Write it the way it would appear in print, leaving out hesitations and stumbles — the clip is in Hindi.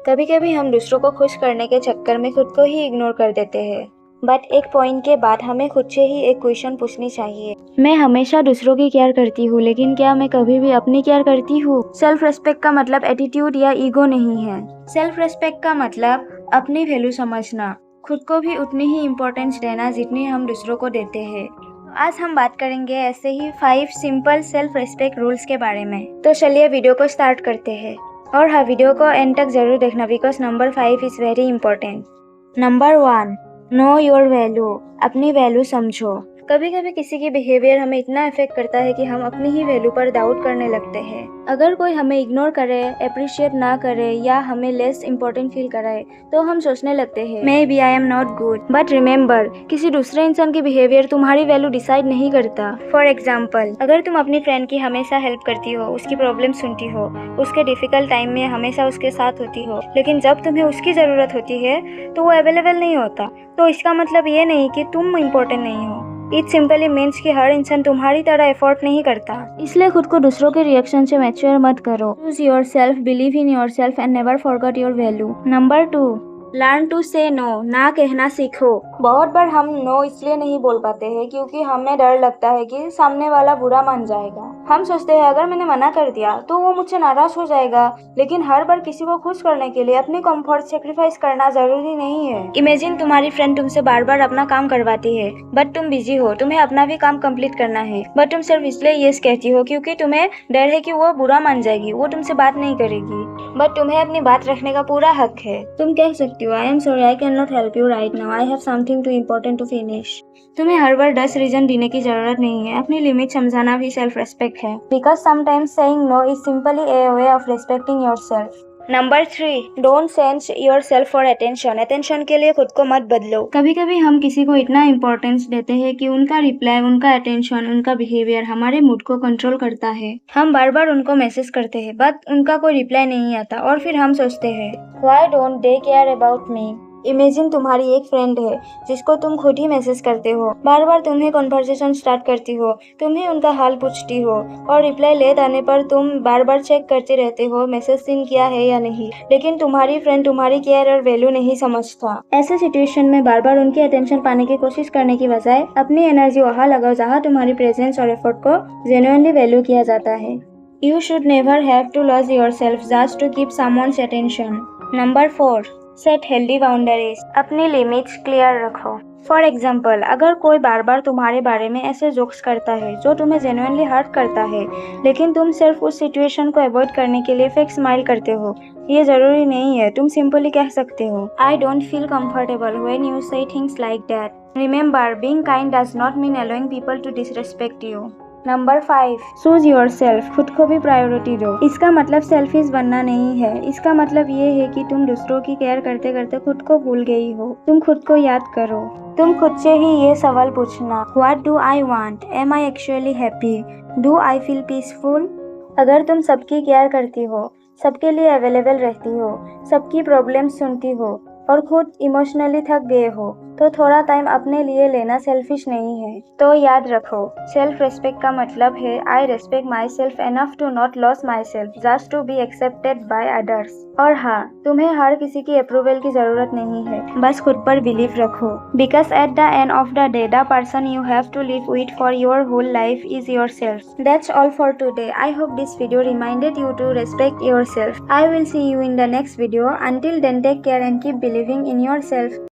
कभी कभी हम दूसरों को खुश करने के चक्कर में खुद को ही इग्नोर कर देते हैं। बट एक पॉइंट के बाद हमें खुद से ही एक क्वेश्चन पूछनी चाहिए, मैं हमेशा दूसरों की केयर करती हूँ, लेकिन क्या मैं कभी भी अपनी केयर करती हूँ? सेल्फ रेस्पेक्ट का मतलब एटीट्यूड या ईगो नहीं है। सेल्फ रेस्पेक्ट का मतलब अपनी वैल्यू समझना, खुद को भी उतनी ही इम्पोर्टेंस देना जितनी हम दूसरों को देते हैं। आज हम बात करेंगे ऐसे ही 5 सिंपल सेल्फ रेस्पेक्ट रूल्स के बारे में। तो चलिए वीडियो को स्टार्ट करते हैं। और हाँ, वीडियो को एंड तक जरूर देखना because number 5 is very important. Number 1, know your value. अपनी वैल्यू समझो। कभी कभी किसी की बिहेवियर हमें इतना इफेक्ट करता है कि हम अपनी ही वैल्यू पर डाउट करने लगते हैं। अगर कोई हमें इग्नोर करे, अप्रिशिएट ना करे या हमें लेस इम्पोर्टेंट फील कराए तो हम सोचने लगते हैं maybe I am not good. But remember, किसी दूसरे इंसान की बिहेवियर तुम्हारी वैल्यू डिसाइड नहीं करता। फॉर एग्जाम्पल, अगर तुम अपनी फ्रेंड की हमेशा हेल्प करती हो, उसकी प्रॉब्लम सुनती हो, उसके डिफिकल्ट टाइम में हमेशा उसके साथ होती हो, लेकिन जब तुम्हें उसकी जरूरत होती है तो वो अवेलेबल नहीं होता, तो इसका मतलब ये नहीं कि तुम इम्पोर्टेंट नहीं हो। इट सिंपली मीन्स कि हर इंसान तुम्हारी तरह एफर्ट नहीं करता। इसलिए खुद को दूसरों के रिएक्शन से मैच्योर मत करो। Choose your self, believe in your self and never forget your value. Number 2, learn to say no. ना कहना सीखो। बहुत बार हम नो इसलिए नहीं बोल पाते हैं क्योंकि हमें डर लगता है कि सामने वाला बुरा मान जाएगा। हम सोचते हैं अगर मैंने मना कर दिया तो वो मुझसे नाराज हो जाएगा। लेकिन हर बार किसी को खुश करने के लिए अपनी कंफर्ट सेक्रीफाइस करना जरूरी नहीं है। इमेजिन तुम्हारी फ्रेंड तुमसे बार बार अपना काम करवाती है, बट तुम बिजी हो, तुम्हें अपना भी काम कंप्लीट करना है, बट तुम सिर्फ इसलिए यस कहती हो क्योंकि तुम्हें डर है कि वो बुरा मान जाएगी, वो तुमसे बात नहीं करेगी। बट तुम्हें अपनी बात रखने का पूरा हक है। तुम कह सकती हो I am sorry, I can not help you right now, I have something too important to finish. तुम्हें हर बार 10 रीजन देने की जरूरत नहीं है। अपनी लिमिट समझाना भी सेल्फ रेस्पेक्ट है। Because sometimes saying no is simply a way of respecting yourself. Number 3, don't sense your self for attention. Attention के लिए खुद को मत बदलो। कभी कभी हम किसी को इतना इम्पोर्टेंस देते हैं कि उनका रिप्लाई, उनका अटेंशन, उनका बिहेवियर हमारे मूड को कंट्रोल करता है। हम बार बार उनको मैसेज करते हैं बट उनका कोई रिप्लाई नहीं आता और फिर हम सोचते हैं why don't they care about me. Imagine तुम्हारी एक फ्रेंड है जिसको तुम खुद ही मैसेज करते हो, बार बार तुम्हें कॉन्वर्सेशन स्टार्ट करती हो, तुम्हें उनका हाल पूछती हो और रिप्लाई लेट आने पर तुम बार बार चेक करते रहते हो मैसेज सीन किया है या नहीं, लेकिन तुम्हारी फ्रेंड तुम्हारी केयर और वैल्यू नहीं समझता। ऐसे सिचुएशन में बार बार उनकी अटेंशन पाने की कोशिश करने की बजाय अपनी एनर्जी वहाँ लगाओ जहाँ तुम्हारी प्रेजेंस और एफर्ट को जेन्युइनली वैल्यू किया जाता है। You should never have to lose yourself just to keep someone's attention. Number 4, set healthy boundaries. अपनी लिमिट्स क्लियर रखो। फॉर एग्जाम्पल, अगर कोई बार बार तुम्हारे बारे में ऐसे जोक्स करता है जो तुम्हें जेन्युइनली हर्ट करता है, लेकिन तुम सिर्फ उस सिचुएशन को अवॉइड करने के लिए फेक स्माइल करते हो, ये जरूरी नहीं है। तुम सिंपली कह सकते हो I don't feel comfortable when you say things like that. Remember, being kind does not mean allowing people to disrespect you. Number 5, choose your self. खुद को भी प्रायोरिटी दो। इसका मतलब सेल्फिश बनना नहीं है। इसका मतलब ये है कि तुम दूसरों की केयर करते करते खुद को भूल गई हो। तुम खुद को याद करो। तुम खुद से ही ये सवाल पूछना, what do I want, am I actually happy, do I feel peaceful. अगर तुम सबकी केयर करती हो, सबके लिए अवेलेबल रहती हो, सबकी प्रॉब्लम सुनती हो और खुद इमोशनली थक गए हो, तो थोड़ा टाइम अपने लिए लेना सेल्फिश नहीं है। तो याद रखो, सेल्फ रेस्पेक्ट का मतलब है I respect my self enough to not loss my self just to be accepted by others. और हाँ, तुम्हें हर किसी की अप्रूवल की जरूरत नहीं है, बस खुद पर बिलीव रखो। Because at the end of the day the person you have to live with for your whole life is your self. That's all for today. I hope this video reminded you to respect yourself. I will see you in the next video. Until then, take care and keep believing in yourself.